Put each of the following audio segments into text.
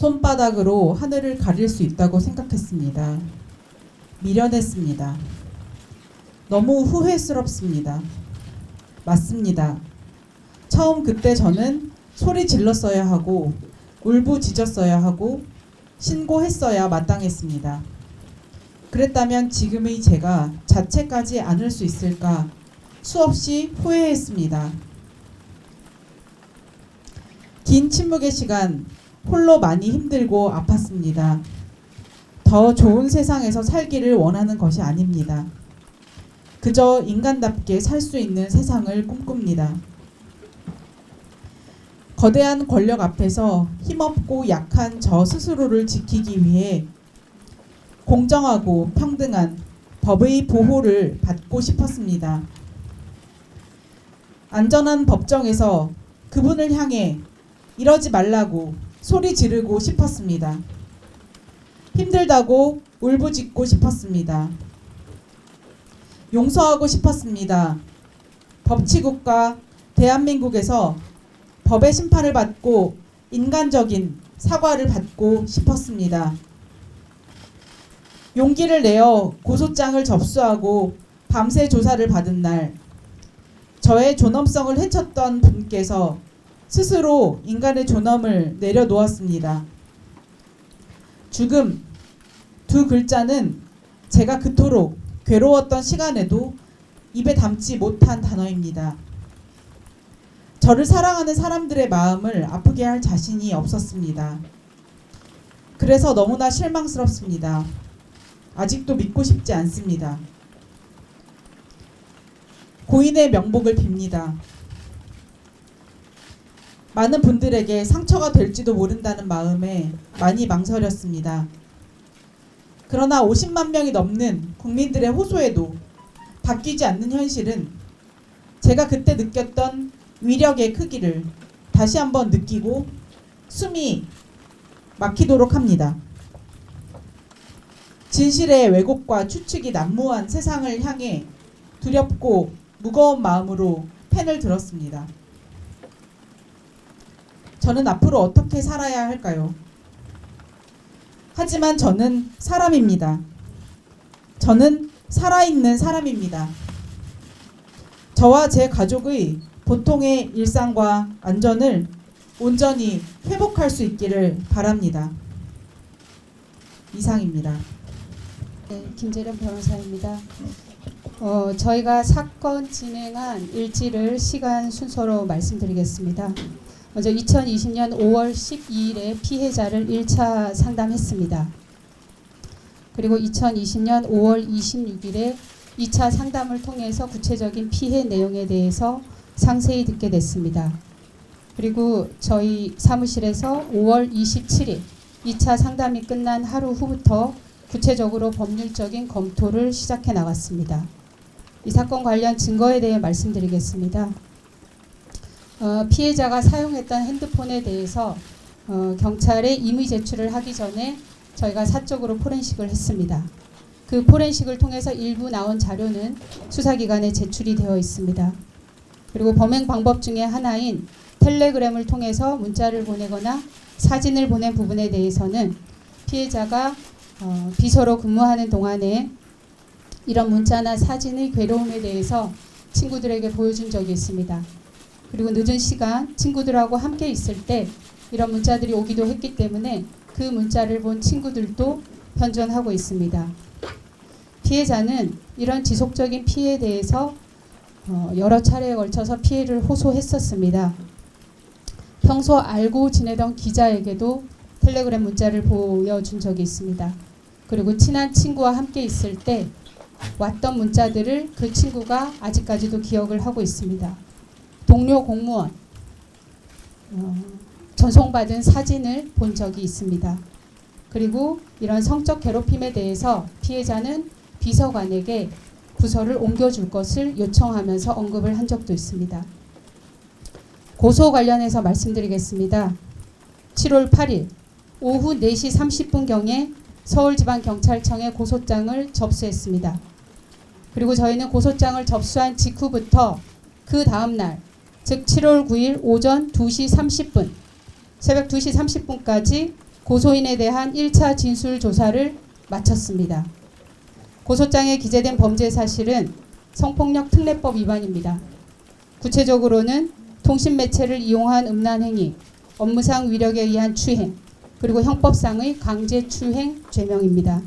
손바닥으로 하늘을 가릴 수 있다고 생각했습니다. 미련했습니다. 너무 후회스럽습니다. 맞습니다. 처음 그때 저는 소리 질렀어야 하고 울부짖었어야 하고 신고했어야 마땅했습니다. 그랬다면 지금의 제가 자책하지 않을 수 있을까 수없이 후회했습니다. 긴 침묵의 시간 홀로 많이 힘들고 아팠습니다. 더 좋은 세상에서 살기를 원하는 것이 아닙니다. 그저 인간답게 살 수 있는 세상을 꿈꿉니다. 거대한 권력 앞에서 힘없고 약한 저 스스로를 지키기 위해 공정하고 평등한 법의 보호를 받고 싶었습니다. 안전한 법정에서 그분을 향해 이러지 말라고 소리 지르고 싶었습니다. 힘들다고 울부짖고 싶었습니다. 용서하고 싶었습니다. 법치국가 대한민국에서 법의 심판을 받고 인간적인 사과를 받고 싶었습니다. 용기를 내어 고소장을 접수하고 밤새 조사를 받은 날, 저의 존엄성을 해쳤던 분께서 스스로 인간의 존엄을 내려놓았습니다. 죽음, 두 글자는 제가 그토록 괴로웠던 시간에도 입에 담지 못한 단어입니다. 저를 사랑하는 사람들의 마음을 아프게 할 자신이 없었습니다. 그래서 너무나 실망스럽습니다. 아직도 믿고 싶지 않습니다. 고인의 명복을 빕니다. 많은 분들에게 상처가 될지도 모른다는 마음에 많이 망설였습니다. 그러나 50만 명이 넘는 국민들의 호소에도 바뀌지 않는 현실은 제가 그때 느꼈던 위력의 크기를 다시 한번 느끼고 숨이 막히도록 합니다. 진실의 왜곡과 추측이 난무한 세상을 향해 두렵고 무거운 마음으로 펜을 들었습니다. 저는 앞으로 어떻게 살아야 할까요? 하지만 저는 사람입니다. 저는 살아있는 사람입니다. 저와 제 가족의 보통의 일상과 안전을 온전히 회복할 수 있기를 바랍니다. 이상입니다. 네, 김재련 변호사입니다. 저희가 사건 진행한 일지를 시간 순서로 말씀드리겠습니다. 먼저 2020년 5월 12일에 피해자를 1차 상담했습니다. 그리고 2020년 5월 26일에 2차 상담을 통해서 구체적인 피해 내용에 대해서 상세히 듣게 됐습니다. 그리고 저희 사무실에서 5월 27일 2차 상담이 끝난 하루 후부터 구체적으로 법률적인 검토를 시작해 나갔습니다. 이 사건 관련 증거에 대해 말씀드리겠습니다. 피해자가 사용했던 핸드폰에 대해서 경찰에 임의 제출을 하기 전에 저희가 사적으로 포렌식을 했습니다. 그 포렌식을 통해서 일부 나온 자료는 수사기관에 제출이 되어 있습니다. 그리고 범행 방법 중에 하나인 텔레그램을 통해서 문자를 보내거나 사진을 보낸 부분에 대해서는 피해자가 비서로 근무하는 동안에 이런 문자나 사진의 괴로움에 대해서 친구들에게 보여준 적이 있습니다. 그리고 늦은 시간 친구들하고 함께 있을 때 이런 문자들이 오기도 했기 때문에 그 문자를 본 친구들도 현존하고 있습니다. 피해자는 이런 지속적인 피해에 대해서 여러 차례에 걸쳐서 피해를 호소했었습니다. 평소 알고 지내던 기자에게도 텔레그램 문자를 보여준 적이 있습니다. 그리고 친한 친구와 함께 있을 때 왔던 문자들을 그 친구가 아직까지도 기억을 하고 있습니다. 동료 공무원 전송받은 사진을 본 적이 있습니다. 그리고 이런 성적 괴롭힘에 대해서 피해자는 비서관에게 부서를 옮겨줄 것을 요청하면서 언급을 한 적도 있습니다. 고소 관련해서 말씀드리겠습니다. 7월 8일 오후 4시 30분경에 서울지방경찰청에 고소장을 접수했습니다. 그리고 저희는 고소장을 접수한 직후부터 그 다음날 즉 7월 9일 오전 2시 30분 새벽 2시 30분까지 고소인에 대한 1차 진술 조사를 마쳤습니다. 고소장에 기재된 범죄 사실은 성폭력 특례법 위반입니다. 구체적으로는 통신매체를 이용한 음란행위, 업무상 위력에 의한 추행, 그리고 형법상의 강제추행 죄명입니다.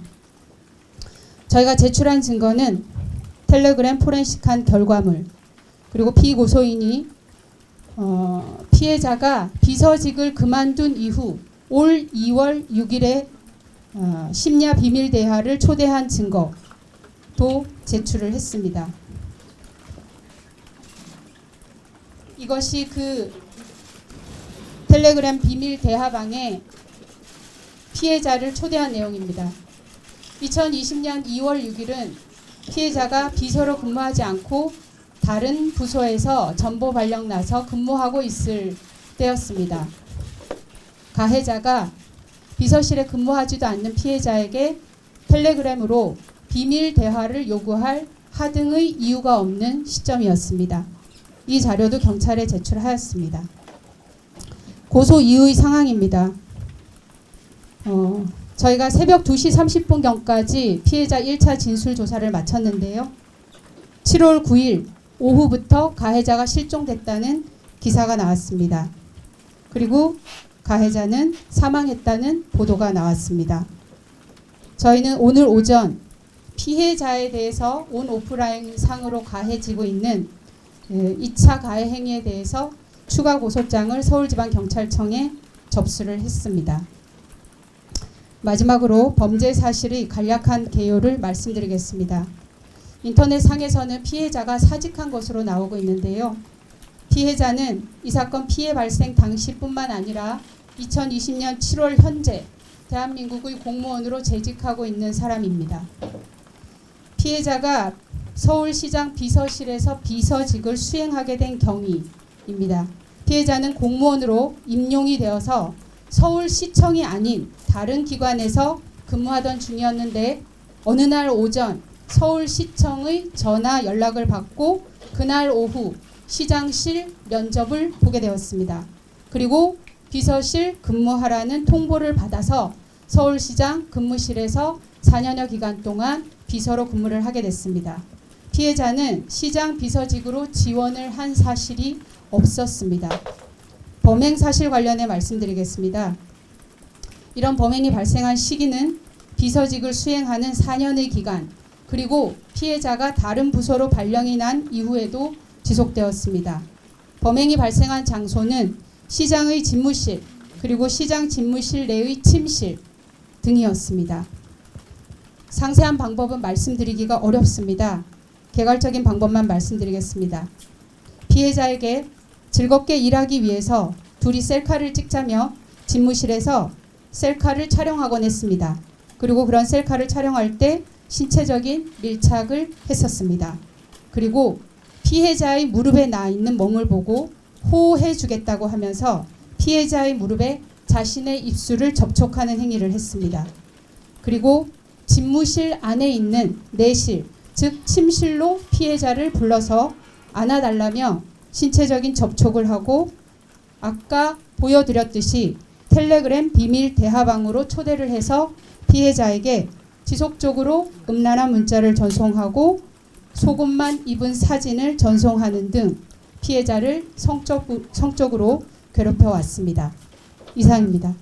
저희가 제출한 증거는 텔레그램 포렌식한 결과물, 그리고 피고소인이 피해자가 비서직을 그만둔 이후 올 2월 6일에 심야 비밀 대화를 초대한 증거도 제출을 했습니다. 이것이 그 텔레그램 비밀 대화방에 피해자를 초대한 내용입니다. 2020년 2월 6일은 피해자가 비서로 근무하지 않고 다른 부서에서 전보 발령 나서 근무하고 있을 때였습니다. 가해자가 비서실에 근무하지도 않는 피해자에게 텔레그램으로 비밀 대화를 요구할 하등의 이유가 없는 시점이었습니다. 이 자료도 경찰에 제출하였습니다. 고소 이후의 상황입니다. 저희가 새벽 2시 30분경까지 피해자 1차 진술 조사를 마쳤는데요. 7월 9일 오후부터 가해자가 실종됐다는 기사가 나왔습니다. 그리고 가해자는 사망했다는 보도가 나왔습니다. 저희는 오늘 오전 피해자에 대해서 온 오프라인 상으로 가해지고 있는 2차 가해 행위에 대해서 추가 고소장을 서울지방경찰청에 접수를 했습니다. 마지막으로 범죄 사실의 간략한 개요를 말씀드리겠습니다. 인터넷 상에서는 피해자가 사직한 것으로 나오고 있는데요. 피해자는 이 사건 피해 발생 당시뿐만 아니라 2020년 7월 현재 대한민국의 공무원으로 재직하고 있는 사람입니다. 피해자가 서울시장 비서실에서 비서직을 수행하게 된 경위입니다. 피해자는 공무원으로 임용이 되어서 서울시청이 아닌 다른 기관에서 근무하던 중이었는데 어느 날 오전 서울시청의 전화 연락을 받고 그날 오후 시장실 면접을 보게 되었습니다. 그리고 비서실 근무하라는 통보를 받아서 서울시장 근무실에서 4년여 기간 동안 비서로 근무를 하게 됐습니다. 피해자는 시장 비서직으로 지원을 한 사실이 없었습니다. 범행 사실 관련해 말씀드리겠습니다. 이런 범행이 발생한 시기는 비서직을 수행하는 4년의 기간, 그리고 피해자가 다른 부서로 발령이 난 이후에도 지속되었습니다. 범행이 발생한 장소는 시장의 집무실, 그리고 시장 집무실 내의 침실 등이었습니다. 상세한 방법은 말씀드리기가 어렵습니다. 개괄적인 방법만 말씀드리겠습니다. 피해자에게 즐겁게 일하기 위해서 둘이 셀카를 찍자며 집무실에서 셀카를 촬영하곤 했습니다. 그리고 그런 셀카를 촬영할 때 신체적인 밀착을 했었습니다. 그리고 피해자의 무릎에 나 있는 멍을 보고 호호해 주겠다고 하면서 피해자의 무릎에 자신의 입술을 접촉하는 행위를 했습니다. 그리고 집무실 안에 있는 내실, 즉 침실로 피해자를 불러서 안아달라며 신체적인 접촉을 하고 아까 보여드렸듯이 텔레그램 비밀 대화방으로 초대를 해서 피해자에게 지속적으로 음란한 문자를 전송하고 속옷만 입은 사진을 전송하는 등 피해자를 성적으로 괴롭혀 왔습니다. 이상입니다.